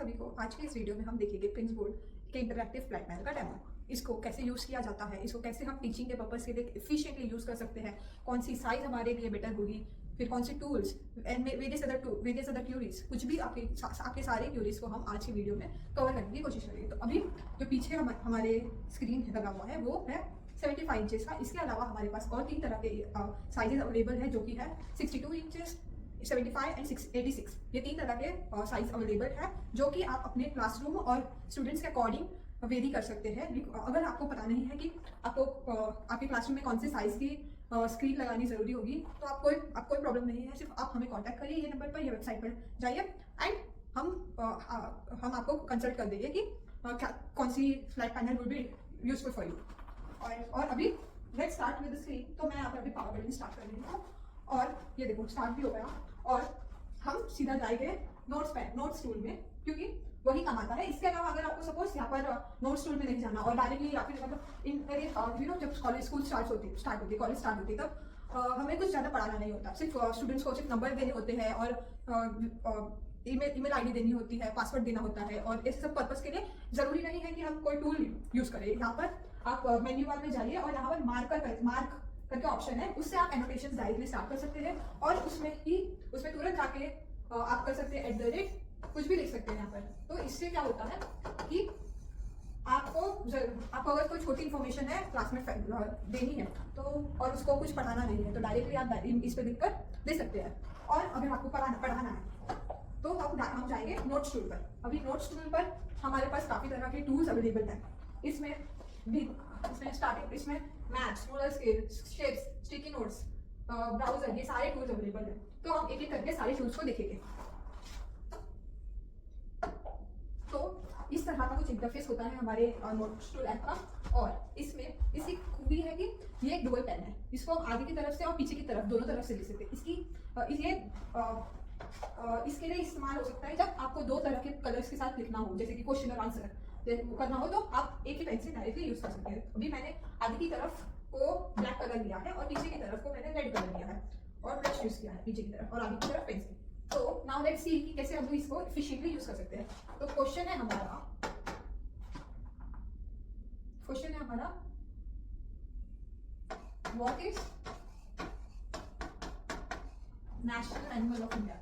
सभी को। आज के इस वीडियो में हम देखेंगे प्रिंस बोर्ड के इंटरैक्टिव फ्लैट पैनल का डेमो। इसको कैसे यूज़ किया जाता है, इसको कैसे हम टीचिंग के पर्पज़ के लिए एफिशिएंटली यूज़ कर सकते हैं, कौन सी साइज हमारे लिए बेटर होगी, फिर कौन सी tools and various other queries, कुछ भी आपके सारे क्यूरीज को हम आज की वीडियो में कवर करने की कोशिश करेंगे। तो अभी जो पीछे हमारे स्क्रीन लगा हुआ है वो है 75 इंचेस का। इसके अलावा हमारे पास और 3 तरह के साइजेस अवेलेबल है, जो कि है 62 इंचेस, 75 एंड 86। ये 3 तरह के साइज अवेलेबल है, जो कि आप अपने क्लासरूम और स्टूडेंट्स के अकॉर्डिंग वेरी कर सकते हैं। अगर आपको पता नहीं है कि आपको आपके क्लासरूम में कौन से साइज की स्क्रीन लगानी जरूरी होगी, तो आपको कोई प्रॉब्लम नहीं है। सिर्फ आप हमें कांटेक्ट करिए, ये नंबर पर या वेबसाइट पर जाइए एंड हम आपको कंसल्ट कर देंगे कि कौन सी flat panel will be useful for you. और अभी let's start with the screen. तो मैं यहाँ पर अभी पावर बटन स्टार्ट कर रही हूँ और ये देखो स्टार्ट भी हो गया। और हम सीधा जाएंगे नोट्स टूल में, क्योंकि वही काम आता है। इसके अलावा अगर आपको सपोज यहाँ पर नोट्स टूल में नहीं जाना और डायरेक्टली या फिर मतलब जब स्कूल स्टार्ट होती कॉलेज स्टार्ट होती, तब हमें कुछ ज़्यादा पढ़ाना नहीं होता। सिर्फ स्टूडेंट्स को सिर्फ नंबर देने होते हैं और ईमेल आईडी देनी होती है, पासवर्ड देना होता है। और इस सब पर्पस के लिए जरूरी नहीं है कि हम कोई टूल यूज करें। यहाँ पर आप मेन्यू बार में जाइए और यहाँ पर मार्क करके ऑप्शन है, उससे आप एनोटेशन डायरेक्टली स्टार्ट कर सकते हैं। और उसमें तुरंत जाके आप कर सकते हैं @ कुछ भी लिख सकते हैं यहाँ पर। तो इससे क्या होता है कि आपको अगर कोई छोटी इन्फॉर्मेशन है क्लास में देनी है तो और उसको कुछ पढ़ाना नहीं है, तो डायरेक्टली आप इस पे लिखकर दे सकते हैं। और अगर आपको पढ़ाना है तो हम जाएंगे नोट्स टूल पर। अभी नोट्स टूल पर हमारे पास काफी तरह के टूल्स अवेलेबल हैं। इसमें maths, ruler scale, shapes, sticky notes, browser, ये सारे टूल्स अवेलेबल हैं। तो हम एक एक करके सारे टूल्स को देखेंगे। तो इस तरह का कुछ इंटरफेस होता है हमारे नोट्स टूल ऐप का। और इसमें इसकी खूबी है कि ये एक डुअल पेन है, इसको हम आगे की तरफ से और पीछे की तरफ दोनों तरफ से लिख सकते हैं। इसके लिए इस्तेमाल हो सकता है जब आपको 2 तरह के कलर्स के साथ लिखना हो, जैसे कि क्वेश्चन और आंसर करना हो, तो आप एक ही पेन से डायरेक्टली यूज कर सकते हैं। अभी मैंने आगे की तरफ को ब्लैक कलर लिया है और पीछे की तरफ को मैंने रेड कलर लिया है और ब्रश यूज किया है पीछे की तरफ और आगे की तरफ पेंसिल। तो नाउ लेट्स सी कि कैसे हम इसको एफिशिएंटली यूज कर सकते हैं। तो क्वेश्चन है हमारा what is national animal of India.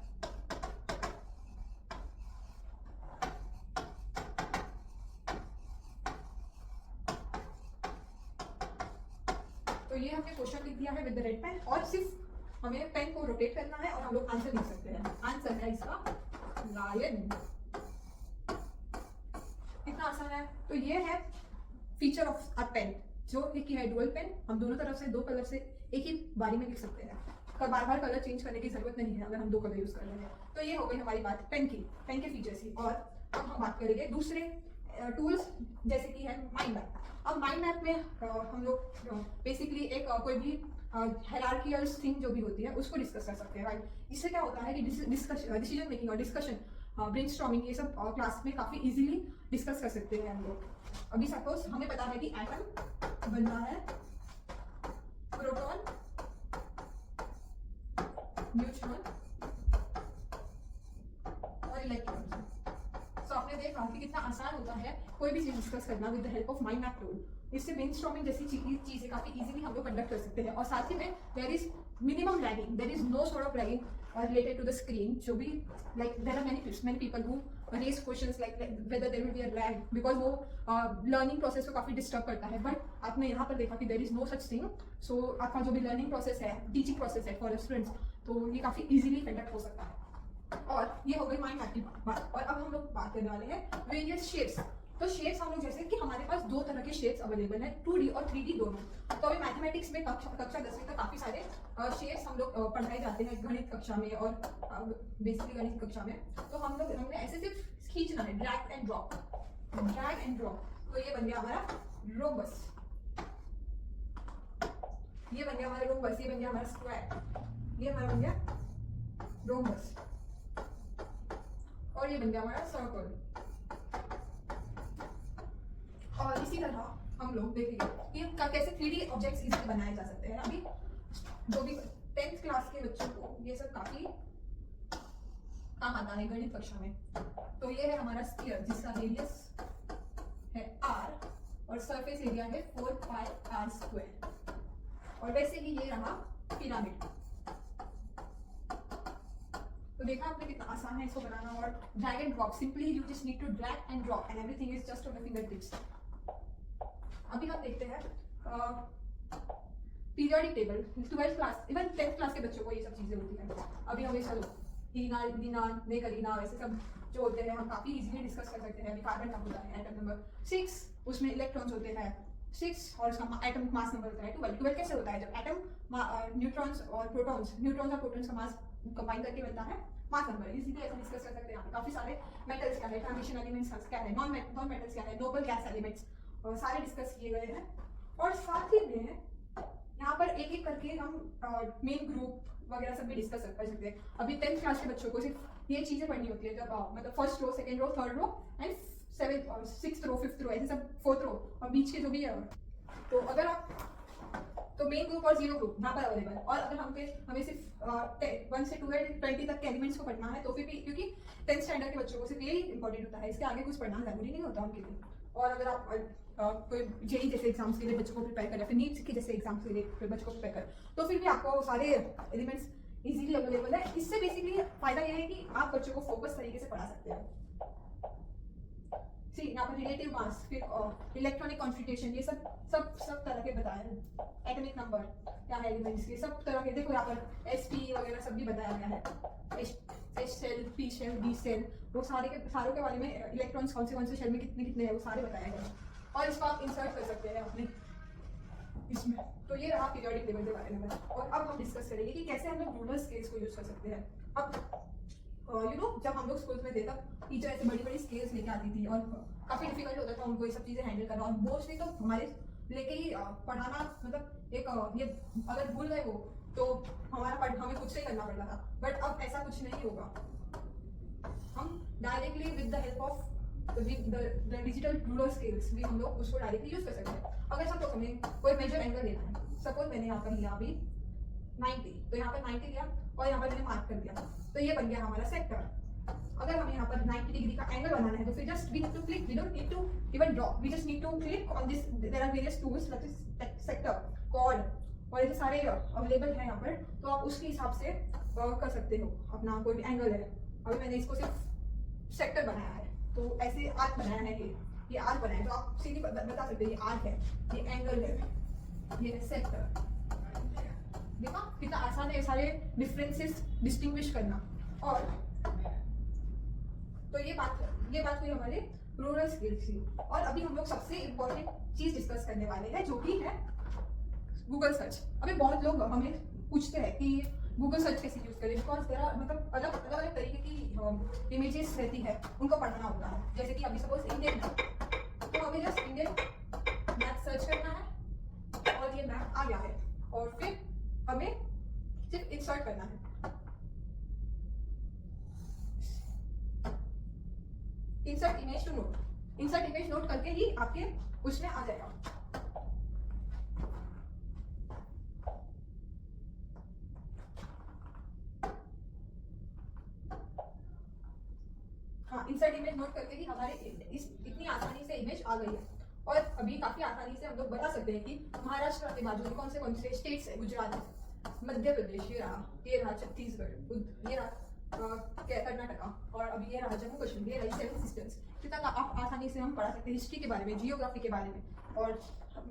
तो ये हमने क्वेश्चन लिख दिया है विद द रेड पेन, और सिर्फ हमें पेन को रोटेट करना है और हम लोग आंसर लिख सकते हैं। आंसर है इसका लायन। कितना आसान है। तो ये है फीचर ऑफ अ पेन, जो कि है डुअल पेन। हम दोनों तरफ से 2 कलर से एक ही बारी में लिख सकते हैं, बार बार कलर चेंज करने की जरूरत नहीं है अगर हम 2 कलर यूज कर रहे हैं। तो ये हो गई हमारी बात पेन के फीचर्स की। और अब हम बात करेंगे दूसरे टूल्स, जैसे कि है माइंड मैप। अब माइंड मैप में हम लोग बेसिकली एक कोई भी हायरार्किकल थिंग जो भी होती है उसको डिस्कस कर सकते हैं, राइट। इससे क्या होता है कि डिसीजन मेकिंग और डिस्कशन, ब्रेनस्टॉर्मिंग, ये सब क्लास में काफी इजीली डिस्कस कर सकते हैं हम लोग। अभी सपोज हमें पता है कि एटम बनना है प्रोटॉन, न्यूट्रॉन और इलेक्ट्रॉन। तो आपने देखा कि कितना आसान होता है कोई भी चीज डिस्कस करना with the help of mind map tool. इससे ब्रेनस्टॉर्मिंग जैसी चीजें काफी इजीली हम लोग कंडक्ट कर सकते हैं। और साथ ही में there is minimum lagging, there is no sort of lagging related to the screen. जो भी like there are many people who raise questions like whether there will be a lag, because वो लर्निंग प्रोसेस को काफी disturb करता है। But आपने यहाँ पर देखा कि there is no such thing. So आपका जो भी लर्निंग प्रोसेस है, टीचिंग प्रोसेस है फॉर स्टूडेंट्स, तो ये काफी इजीली कंडक्ट हो सकता है। और ये हो गई माइंड मैप की बात। और अब हम लोग बात करने वाले हैं वेरियस शेप्स। तो शेप्स हम लोग, जैसे कि हमारे पास 2 तरह के शेप्स अवेलेबल है, 2D और 3D दोनों। तो अभी मैथमेटिक्स में कक्षा 10वीं तक काफी सारे शेप्स हम लोग पढ़ाए जाते हैं, गणित कक्षा में और बेसिकली गणित कक्षा में। तो हमने ऐसे सिर्फ खींचना है, ड्रैग एंड ड्रॉप। तो ये बन गया हमारा रोम्बस, ये बन गया हमारा रोम्बस, ये बन गया हमारा स्क्वायर, ये हमारा बन गया रोम्बस, और ये बन गया हमारा सर्कल। और इसी तरह हम लोग देखेंगे कि कैसे 3D ऑब्जेक्ट्स इजीली बनाए जा सकते हैं। अभी जो भी 10th क्लास के बच्चों को ये सब काफी काम आता है गणित कक्षा में। तो ये है हमारा स्फीयर जिसका रेडियस है r और सरफेस एरिया है 4πr²। और वैसे ही ये रहा पिरामिड। तो देखा आपने कितना आसान है इसको बनाना। और drag and drop, simply you just need to drag and drop and everything is just on the finger tips. अभी हम देखते हैं periodic table. 12th class even 10th class के बच्चों को ये सब चीजें होती हैं। अभी हमें चलो हीना नेकलीना वैसे सब जो होते हैं हम काफी इजीली डिस्कस कर सकते हैं। अभी कार्बन का होता है एटम नंबर 6, उसमें इलेक्ट्रॉन्स होते हैं 6 और उसका एटॉमिक मास नंबर होता है 12। 12 कैसे होता है? जब एटम न्यूट्रॉन्स और प्रोटॉन्स का मास कंबाइन करके बनता है मास नंबर। इजीली ऐसा डिस्कस कर सकते हैं। यहाँ काफी सारे मेटल्स क्या है, ट्रांजिशन एलिमेंट्स क्या है, नॉन मेटल्स क्या है, नोबल गैस एलिमेंट्स सारे डिस्कस किए गए हैं। और साथ ही में यहाँ पर एक एक करके हम मेन ग्रुप वगैरह सब भी डिस्कस कर सकते हैं। अभी 10th क्लास के बच्चों को सिर्फ ये चीजें पढ़नी होती है, जब मतलब first row, second row, third row and 7th और 6th रो, 5th रो, ऐसे सब 4th रो और बीच के जो भी है। तो अगर आप तो मेन ग्रुप और जीरो ग्रुप यहाँ पर अवेलेबल। और अगर हमें सिर्फ 1 से 20 तक के एलिमेंट्स को पढ़ना है तो फिर भी, क्योंकि 10th स्टैंडर्ड के बच्चों को सिर्फ यही इंपॉर्टेंट होता है, इसके आगे कुछ पढ़ना जरूरी नहीं होता उनके लिए। और अगर आप कोई जेई जैसे एग्जाम्स के लिए बच्चों को प्रिपेयर करें, फिर नीट के जैसे एग्जाम्स के लिए बच्चों को प्रिपेयर करें, तो फिर भी आपको सारे एलिमेंट्स इजीली अवेलेबल है। इससे बेसिकली फायदा यह है कि आप बच्चों को फोकस तरीके से पढ़ा सकते हैं। सी यहाँ पर रिलेटिव मास, फिर इलेक्ट्रॉनिक कॉन्फिगरेशन, ये सब तरह के बताया है। एटॉमिक नंबर क्या है, एलिमेंट्स के सब तरह के, देखो यहाँ पर sp वगैरह सब भी बताया गया है। H cell, P cell, D cell, वो सारों के बारे में, इलेक्ट्रॉन्स कौन से शेल में कितने कितने हैं वो सारे बताया गए हैं। और इसको आप इंसर्ट कर सकते हैं अपने इसमें। तो ये रहा पीरियोडिक टेबल के बारे में। और अब हम डिस्कस करेंगे कि कैसे हम लोग रूलर स्केल्स को यूज कर सकते हैं। अब जब हम लोग स्कूल में थे तब टीचर ऐसे बड़ी स्केल्स लेके आती थी और काफी डिफिकल्ट होता था उनको ये सब चीजें हैंडल करना। और मोस्टली तो हमारे लेके ही पढ़ाना, मतलब एक ये अगर भूल गए वो तो हमें कुछ नहीं करना पड़ता था। बट अब ऐसा कुछ नहीं होगा, हम directly with the help of the digital ruler scales भी हम लोग उसको डायरेक्टली यूज कर सकते हैं। अगर सपोज हमें कोई मेजर एंगल लेना है, सपोज मैंने यहाँ पर लिया अभी 90, तो यहाँ पर 90 लिया और यहाँ पर मैंने मार्क कर दिया, तो ये बन गया हमारा सेक्टर। अगर हमें यहाँ पर 90 डिग्री का एंगल बनाना है तो फिर just we need to click, we don't need to even draw, we just need to click on this. There are various tools like sector, chord और ये सारे अवेलेबल हैं यहाँ पर, तो आप उसके हिसाब से कर सकते हो अपना कोई भी एंगल है। अभी मैंने इसको सिर्फ सेक्टर बनाया है, तो ऐसे आर्क बनाया है, ये आर्क बनाया है, तो आप सीधी बता सकते हैं ये आर्क है, ये एंगल है, ये सेक्टर। देखा कितना आसान है सारे डिफरेंसेस डिस्टिंग्विश करना। और तो ये बात हुई हमारे रूलर स्केल्स की। और अभी हम लोग सबसे इम्पोर्टेंट चीज डिस्कस करने वाले हैं, जो कि है गूगल सर्च। अभी बहुत लोग हमें पूछते हैं कि गूगल सर्च कैसे यूज करें, बिकॉज देयर आर मतलब अलग तरीके की इमेजेस रहती है, उनको पढ़ना होता है। जैसे कि अभी सपोज इंडियन मैप, तो हमें जस्ट इंडियन मैप सर्च करना है और ये मैप आ गया है, और फिर हमें सिर्फ इंसर्ट करना है। Insert image to note, insert image note करके ही आपके उसमें आ जाएगा। हाँ, इंसर्ट इमेज नोट करके ही हमारे इतनी आसानी से इमेज आ गई है। और अभी काफी आसानी से हम लोग बता सकते हैं कि महाराष्ट्र के बाजू में कौन से स्टेट्स है। गुजरात, मध्य प्रदेश, ये रहा छत्तीसगढ़, ये रहा कर्नाटका, और अभी ये रहा जम्मू कश्मीर, ये रही 7 सिस्टर्स। कितना आप आसानी से हम पढ़ा सकते हैं हिस्ट्री के बारे में, जियोग्राफी के बारे में और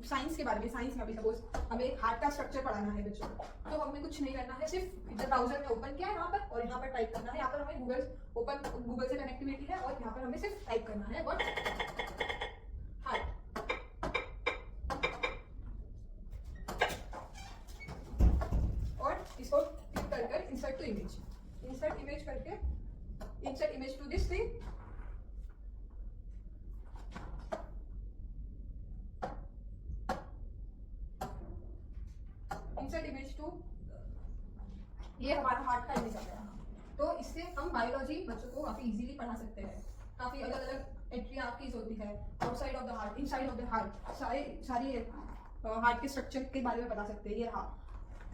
साइंस के बारे में। साइंस में अभी सपोज हमें हार्ट का स्ट्रक्चर पढ़ाना है बच्चों को, तो हमें कुछ नहीं करना है, सिर्फ ब्राउजर में ओपन किया है यहाँ पर और यहाँ पर टाइप करना है। यहाँ पर हमें गूगल से कनेक्टिविटी है और यहाँ पर हमें सिर्फ टाइप करना है व्हाट हार्ट। और इसको क्लिक कर insert to image, insert image करके insert image to this thing, insert image to, ये हमारा हार्ट का इमेज आ गया। तो इससे हम बायोलॉजी बच्चों को काफी इजीली पढ़ा सकते हैं। काफी अलग अलग एट्रियार्कीज होती है, outside of the heart, inside of the heart, सारी हार्ट के स्ट्रक्चर के बारे में बता सकते हैं। ये रहा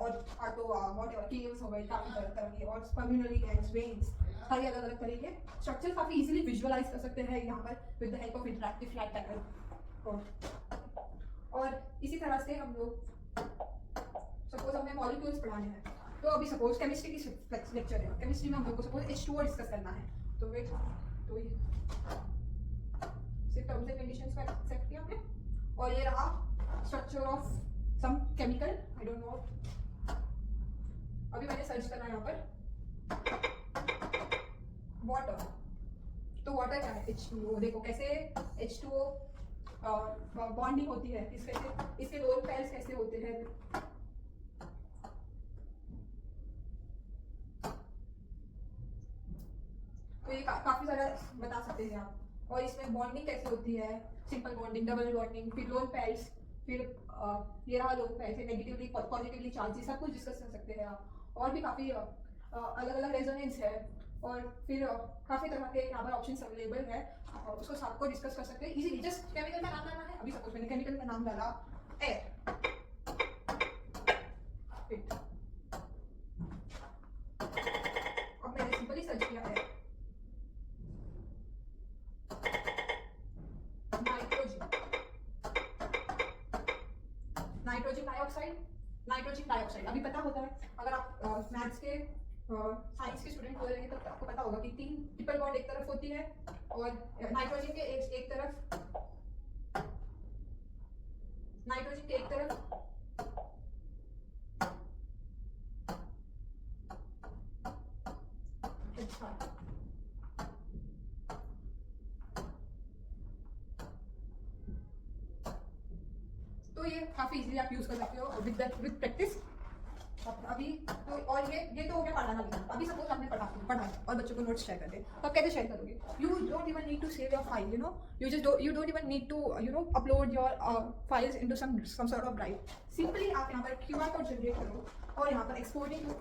और व्हाटएवर केव्स हो गए काफी तरह के, और पल्मोनरी ग्लैंड्स, वेन्स, सारी अलग अलग तरह के स्ट्रक्चर काफी इजीली विजुअलाइज कर सकते हैं यहाँ पर with the help of interactive flat panel. और इसी तरह से हम लोग सपोज हमें मॉलिक्यूल्स पढ़ाने हैं, तो अभी सपोज केमिस्ट्री की लेक्चर है, केमिस्ट्री में हम लोग को सपोज H2O डिस्कस करना है, तो ये सिर्फ टर्म्स एंड कंडीशंस का एक्सेप्ट किया हमने। और ये रहा structure of some chemical, I don't know, अभी मैंने सर्च करा यहाँ पर वाटर, तो वाटर क्या है, H2O। देखो कैसे H2O बॉन्डिंग होती है, इसके लोन पेयर्स कैसे होते हैं, तो ये काफी सारा बता सकते हैं आप। और इसमें बॉन्डिंग कैसे होती है, सिंपल बॉन्डिंग, डबल बॉन्डिंग, फिर लोन पेयर्स, फिर ये रहा lone pairs, negatively positively charge, सब कुछ डिस्कस कर सकते हैं आप। और भी काफी अलग अलग रेजोनेंस है, और फिर काफी तरह के यहाँ पर ऑप्शंस अवेलेबल है, उसको सबको डिस्कस कर सकते हैं इजीली। जस्ट केमिकल का नाम डालना है, अभी सपोज मैंने केमिकल का नाम डाला एयर, अब मैंने सिंपली सर्च किया एयर, नाइट्रोजन डाइऑक्साइड। अभी पता होता है, अगर आप मैथ्स के साइंस के स्टूडेंट हो रहे हैं तो आपको पता होगा कि 3 ट्रिपल बॉन्ड एक तरफ होती है, और नाइट्रोजन के एक तरफ तो ये काफी इजीली आप यूज कर सकते हो विद प्रैक्टिस। अभी तो और ये तो हो गया पढ़ाना लिखना। अभी सपोज आपने पढ़ा और बच्चों को नोट्स शेयर कर दे, तो आप कैसे शेयर करोगे? You don't even need to save your file, you don't even need to upload your files into some sort of drive। Simply आप यहाँ पर QR कोड जनरेट करो, और यहाँ पर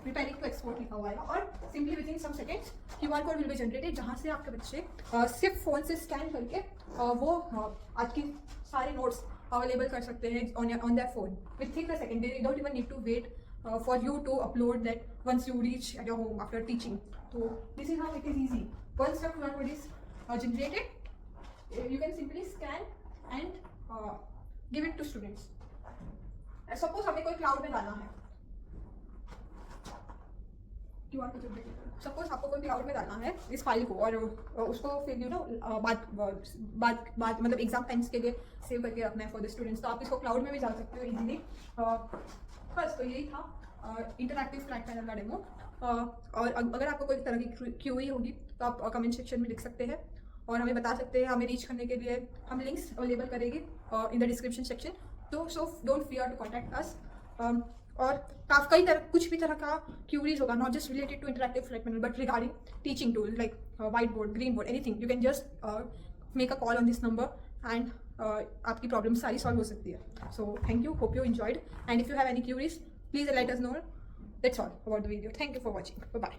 preparing to export लिखा हुआ है, और simply within some seconds QR code will be generated, जहाँ से आपके बच्चे सिर्फ फोन से स्कैन करके वो आज की सारे नोट्स अवेलेबल कर सकते हैं on their phone within the second। They don't even need to wait for you to upload that once you reach at your home after teaching। So this is how it is easy। Once the QR code is generated, you can simply scan and give it to students। Suppose हमें कोई cloud में डालना है, QR को generate, suppose आपको कोई cloud में डालना है इस फाइल को, और उसको फिर बाद मतलब एग्जाम टाइम्स के लिए सेव करके रखना है फॉर द स्टूडेंट्स, तो आप इसको क्लाउड में भी डाल सकते हो इजीली। बस तो यही था इंटरैक्टिव फ्लैट पैनल का डेमो। और अगर आपको कोई तरह की क्यूरी होगी तो आप कमेंट सेक्शन में लिख सकते हैं, और हमें बता सकते हैं। हमें रीच करने के लिए हम लिंक्स अवेलेबल करेंगे इन द डिस्क्रिप्शन सेक्शन, तो so don't fear to contact us. और कई तरह कुछ भी तरह का क्यूरीज होगा, not just related to interactive flat panel but regarding teaching tool like white board, green board, anything, you can just make a call on this number and आपकी problem सारी सॉल्व हो सकती है। So thank you, hope you enjoyed, and if you have any queries please let us know। That's all about the video. Thank you for watching. Bye bye।